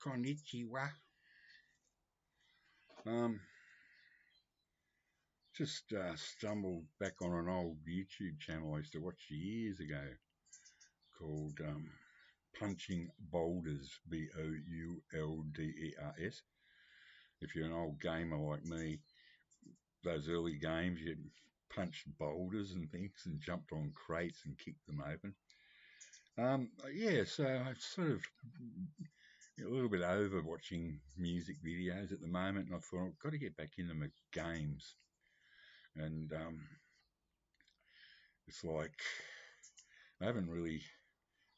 Konnichiwa. Um, just stumbled back on an old YouTube channel I used to watch years ago called Punching Boulders, Boulders. If you're an old gamer like me, those early games, you punched boulders and things and jumped on crates and kicked them open. So I've sort of a little bit over watching music videos at the moment, and I thought I've got to get back into my games. And it's like I haven't really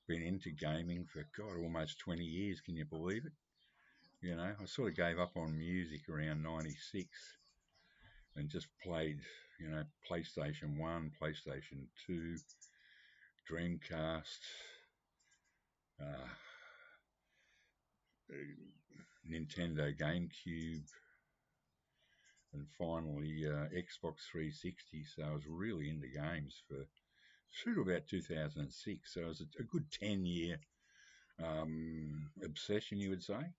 been into gaming for, God, almost 20 years. Can you believe it? You know, I sort of gave up on music around 96 and just played, PlayStation 1, PlayStation 2, Dreamcast, uh, Nintendo GameCube, and finally Xbox 360. So I was really into games through to about 2006. So it was a good 10-year obsession, you would say.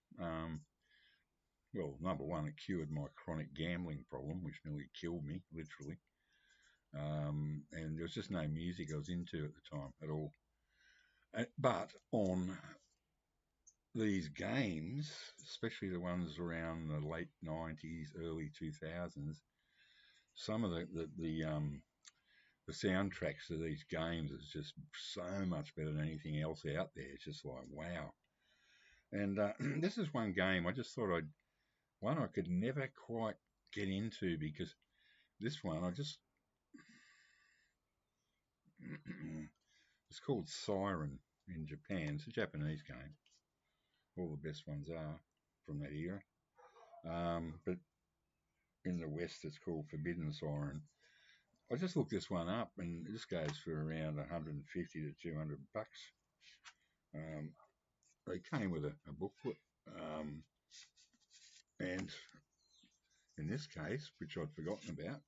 Well, number one, it cured my chronic gambling problem, which nearly killed me, literally. And there was just no music I was into at the time at all. But on these games, especially the ones around the late 90s, early 2000s, some of the soundtracks of these games is just so much better than anything else out there. It's just like, wow. And this is one game I just thought I could never quite get into, because this one it's called Siren in Japan. It's a Japanese game. All the best ones are from that era. But in the West, it's called Forbidden Siren. I just looked this one up, and this goes for around 150 to 200 bucks. They came with a booklet, and in this case, which I'd forgotten about,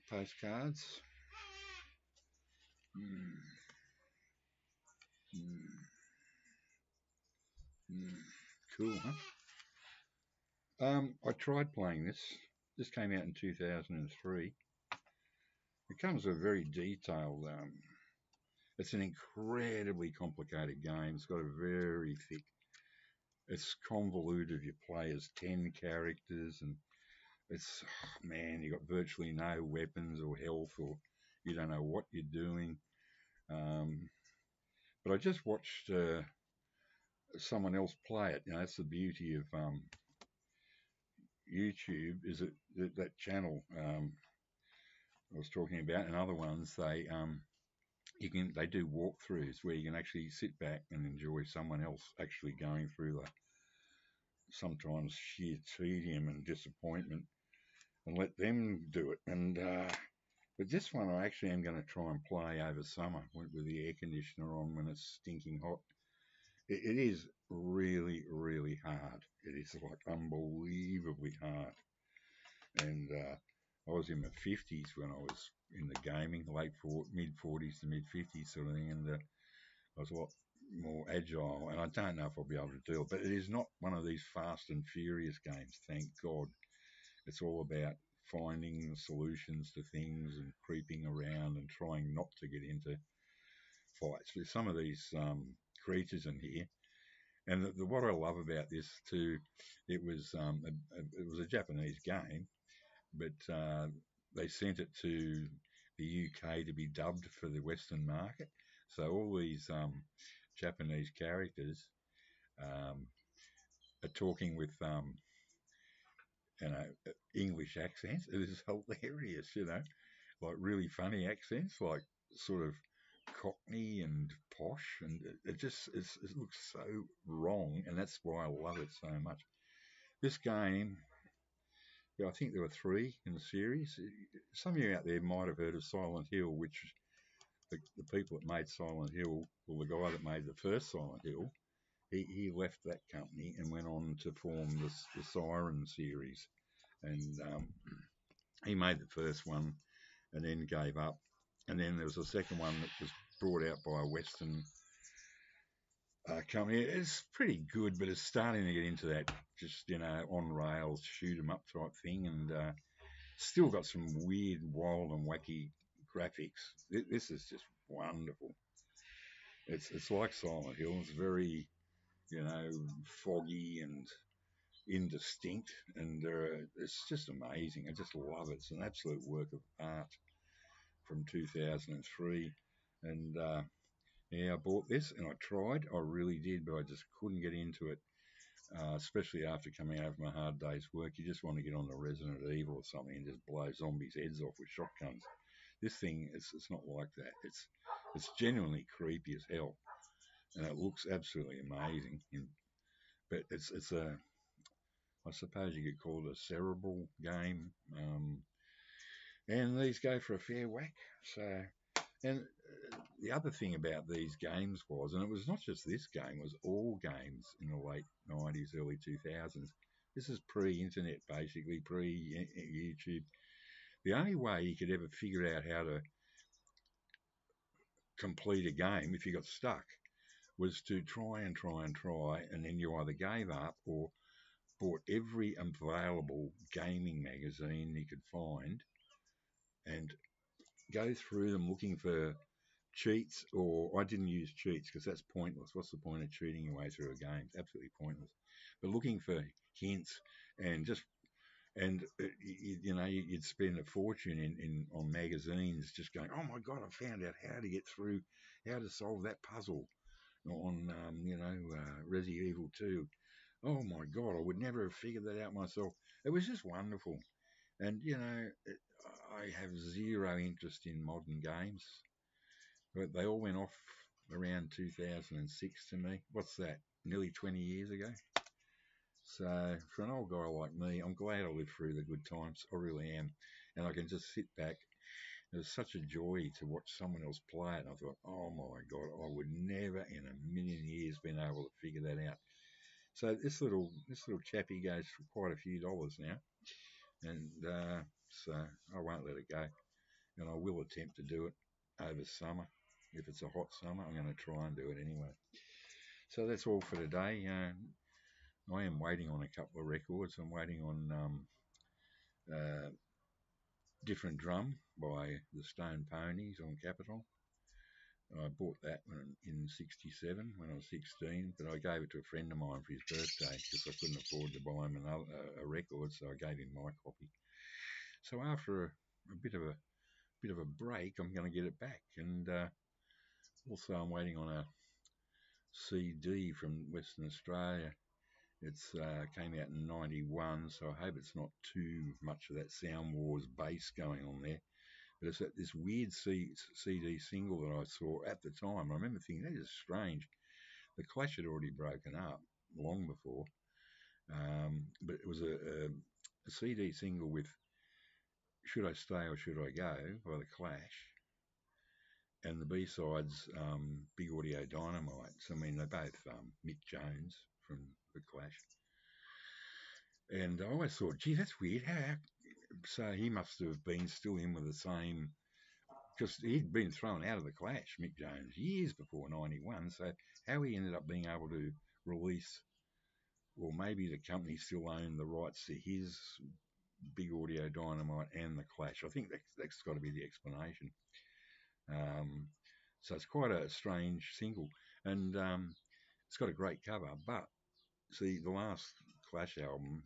postcards. Cool, huh? I tried playing this. This came out in 2003. It comes with a very detailed. It's an incredibly complicated game. It's got a very thick. It's convoluted. You play as 10 characters, and it's, man, you got virtually no weapons or health, or you don't know what you're doing. But I just watched someone else play it. You know, that's the beauty of YouTube, is that channel I was talking about, and other ones, they do walkthroughs where you can actually sit back and enjoy someone else actually going through the sometimes sheer tedium and disappointment, and let them do it. And but this one I actually am going to try and play over summer with the air conditioner on when it's stinking hot. It is really, really hard. It is like unbelievably hard. And I was in my 50s when I was in the gaming, mid 40s to mid 50s sort of thing, and I was a lot more agile. And I don't know if I'll be able to do it, but it is not one of these fast and furious games, thank God. It's all about finding solutions to things and creeping around and trying not to get into fights with some of these creatures in here. And what I love about this too, it was a Japanese game, but they sent it to the UK to be dubbed for the Western market. So all these Japanese characters are talking with English accents. It is hilarious, like really funny accents, like sort of Cockney and posh, and it looks so wrong, and that's why I love it so much. This game, I think there were 3 in the series. Some of you out there might have heard of Silent Hill, which the people that made Silent Hill, well, the guy that made the first Silent Hill, he left that company and went on to form the Siren series, and he made the first one and then gave up. And then there was a second one that was brought out by a Western company. It's pretty good, but it's starting to get into that just on rails shoot 'em up type thing, and still got some weird, wild, and wacky graphics. This is just wonderful. It's like Silent Hill. It's very foggy and indistinct, and it's just amazing. I just love it. It's an absolute work of art from 2003, and yeah, I bought this and I tried. I really did, but I just couldn't get into it. Especially after coming out of my hard day's work, you just want to get on the Resident Evil or something and just blow zombies' heads off with shotguns. This thing, it's not like that. It's genuinely creepy as hell, and it looks absolutely amazing. But it's a, I suppose you could call it a cerebral game, and these go for a fair whack. So, and the other thing about these games was, and it was not just this game, it was all games in the late 90s, early 2000s. This is pre-internet, basically, pre-YouTube. The only way you could ever figure out how to complete a game if you got stuck was to try and try and try, and then you either gave up or bought every available gaming magazine you could find and go through them looking for cheats, or I didn't use cheats because that's pointless. What's the point of cheating your way through a game? It's absolutely pointless. But looking for hints and just you'd spend a fortune in on magazines just going, oh my god, I found out how to get through, how to solve that puzzle on Resident Evil 2. Oh my god, I would never have figured that out myself. It was just wonderful, and I have zero interest in modern games. But they all went off around 2006 to me. What's that? Nearly 20 years ago. So for an old guy like me, I'm glad I lived through the good times. I really am. And I can just sit back. It was such a joy to watch someone else play it. And I thought, oh my God, I would never in a million years been able to figure that out. So this little chappie goes for quite a few dollars now. And so I won't let it go. And I will attempt to do it over summer. If it's a hot summer, I'm going to try and do it anyway. So that's all for today. I am waiting on a couple of records. I'm waiting on Different Drum by the Stone Ponies on Capitol. I bought that one in '67 when I was 16, but I gave it to a friend of mine for his birthday because I couldn't afford to buy him a record, so I gave him my copy. So after a bit of a break, I'm going to get it back, and also I'm waiting on a CD from Western Australia. It's came out in '91, so I hope it's not too much of that Sound Wars bass going on there. But it's this weird CD single that I saw at the time. I remember thinking, that is strange. The Clash had already broken up long before, but it was a CD single with Should I Stay or Should I Go by the Clash, and the B-sides, Big Audio Dynamite. So, I mean, they're both Mick Jones from the Clash. And I always thought, gee, that's weird. So he must have been still in with the same, because he'd been thrown out of the Clash, Mick Jones, years before '91. So how he ended up being able to release, or maybe the company still owned the rights to his Big Audio Dynamite and the Clash. I think that's got to be the explanation. So it's quite a strange single, and it's got a great cover. But see, the last Clash album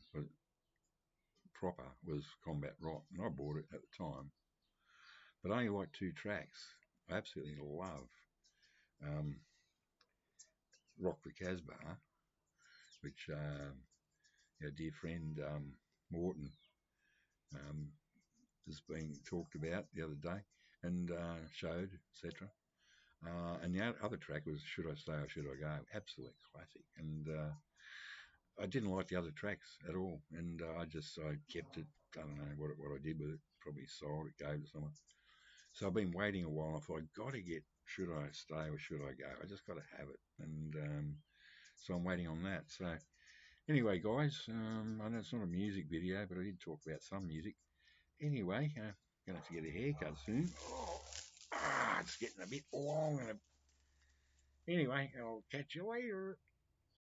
proper was Combat Rock, and I bought it at the time, but I only like two tracks. I absolutely love Rock the Casbah, which our dear friend Morton has been talked about the other day and showed, etc. And the other track was Should I Stay or Should I Go? Absolute classic. And I didn't like the other tracks at all, and I kept it. I don't know what I did with it. Probably sold it, gave it to someone. So I've been waiting a while. I thought, I've got to get Should I Stay or Should I Go? I just got to have it, and so I'm waiting on that. So anyway, guys, I know it's not a music video, but I did talk about some music. Anyway, I'm going to have to get a haircut soon. Oh, it's getting a bit long. Anyway, I'll catch you later.